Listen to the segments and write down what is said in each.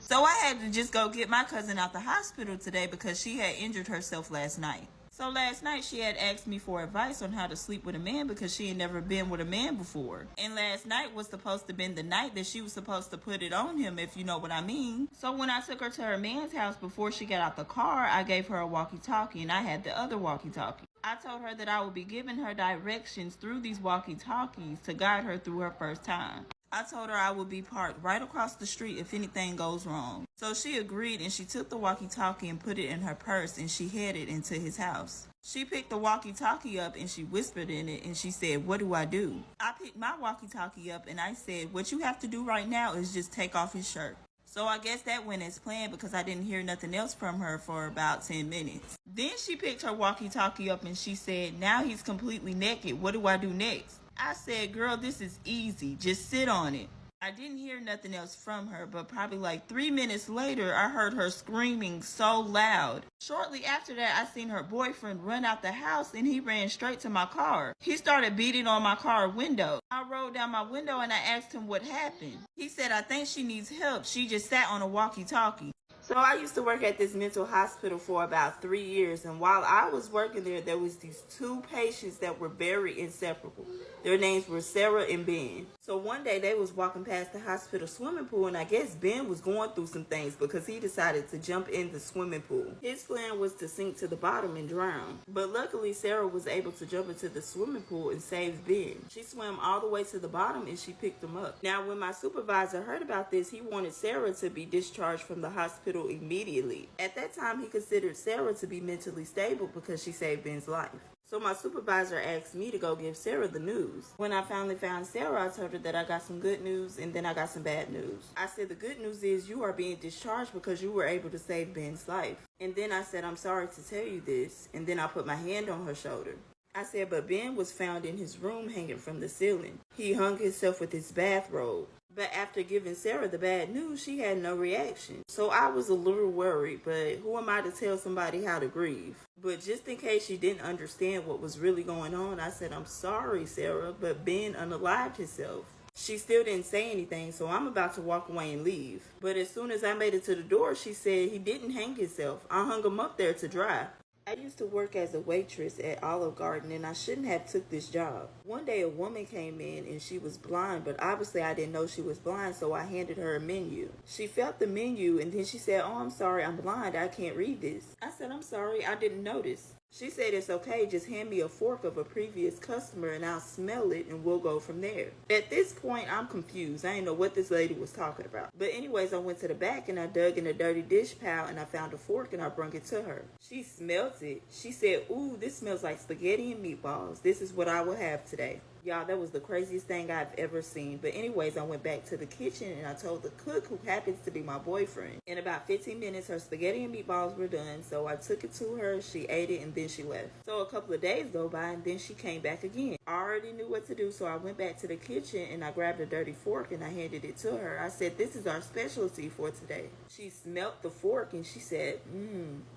So I had to just go get my cousin out the hospital today because she had injured herself last night. So last night she had asked me for advice on how to sleep with a man because she had never been with a man before. And last night was supposed to be the night that she was supposed to put it on him, if you know what I mean. So when I took her to her man's house before she got out the car, I gave her a walkie-talkie and I had the other walkie-talkie. I told her that I would be giving her directions through these walkie-talkies to guide her through her first time. I told her I would be parked right across the street if anything goes wrong. So she agreed and she took the walkie-talkie and put it in her purse and she headed into his house. She picked the walkie-talkie up and she whispered in it and she said, "What do I do?" I picked my walkie-talkie up and I said, "What you have to do right now is just take off his shirt." So I guess that went as planned because I didn't hear nothing else from her for about 10 minutes. Then she picked her walkie-talkie up and she said, "Now he's completely naked. What do I do next?" I said, "Girl, this is easy. Just sit on it." I didn't hear nothing else from her, but probably like 3 minutes later, I heard her screaming so loud. Shortly after that, I seen her boyfriend run out the house and he ran straight to my car. He started beating on my car window. I rolled down my window and I asked him what happened. He said, "I think she needs help. She just sat on a walkie-talkie." So I used to work at this mental hospital for about 3 years, and while I was working there was these two patients that were very inseparable. Their names were Sarah and Ben. So one day they was walking past the hospital swimming pool, and I guess Ben was going through some things because he decided to jump in the swimming pool. His plan was to sink to the bottom and drown. But luckily Sarah was able to jump into the swimming pool and save Ben. She swam all the way to the bottom and she picked him up. Now when my supervisor heard about this, he wanted Sarah to be discharged from the hospital immediately. At that time, he considered Sarah to be mentally stable because she saved Ben's life. So my supervisor asked me to go give Sarah the news. When I finally found Sarah, I told her that I got some good news and then I got some bad news. I said the good news is you are being discharged because you were able to save Ben's life. And then I said, "I'm sorry to tell you this." And then I put my hand on her shoulder. I said, "But Ben was found in his room hanging from the ceiling. He hung himself with his bathrobe." But after giving Sarah the bad news, she had no reaction. So I was a little worried, but who am I to tell somebody how to grieve? But just in case she didn't understand what was really going on, I said, "I'm sorry, Sarah, but Ben unalived himself." She still didn't say anything, so I'm about to walk away and leave. But as soon as I made it to the door, she said he didn't hang himself. I hung him up there to dry. I used to work as a waitress at Olive Garden and I shouldn't have took this job. One day a woman came in and she was blind, but obviously I didn't know she was blind, so I handed her a menu. She felt the menu and then she said, "Oh, I'm sorry, I'm blind, I can't read this." I said, "I'm sorry, I didn't notice." She said, "It's okay, just hand me a fork of a previous customer and I'll smell it and we'll go from there." At this point, I'm confused. I didn't know what this lady was talking about. But anyways, I went to the back and I dug in a dirty dish pile and I found a fork and I brought it to her. She smelled it. She said, "Ooh, this smells like spaghetti and meatballs. This is what I will have today." Y'all, that was the craziest thing I've ever seen. But anyways, I went back to the kitchen and I told the cook, who happens to be my boyfriend. In about 15 minutes, her spaghetti and meatballs were done. So I took it to her, she ate it, and then she left. So a couple of days go by and then she came back again. I already knew what to do, so I went back to the kitchen and I grabbed a dirty fork and I handed it to her. I said, "This is our specialty for today." She smelt the fork and she said,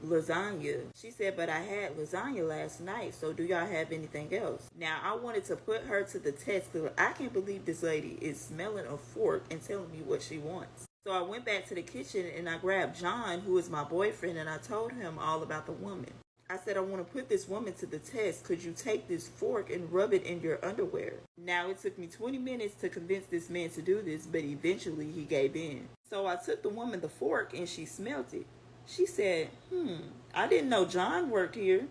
"Lasagna." She said, "But I had lasagna last night, so do y'all have anything else?" Now, I wanted to put her to the test because I can't believe this lady is smelling a fork and telling me what she wants. So I went back to the kitchen and I grabbed John, who is my boyfriend, and I told him all about the woman. I said, "I want to put this woman to the test. Could you take this fork and rub it in your underwear?" Now, it took me 20 minutes to convince this man to do this, but eventually he gave in. So I took the woman the fork and she smelled it. She said, I didn't know John worked here."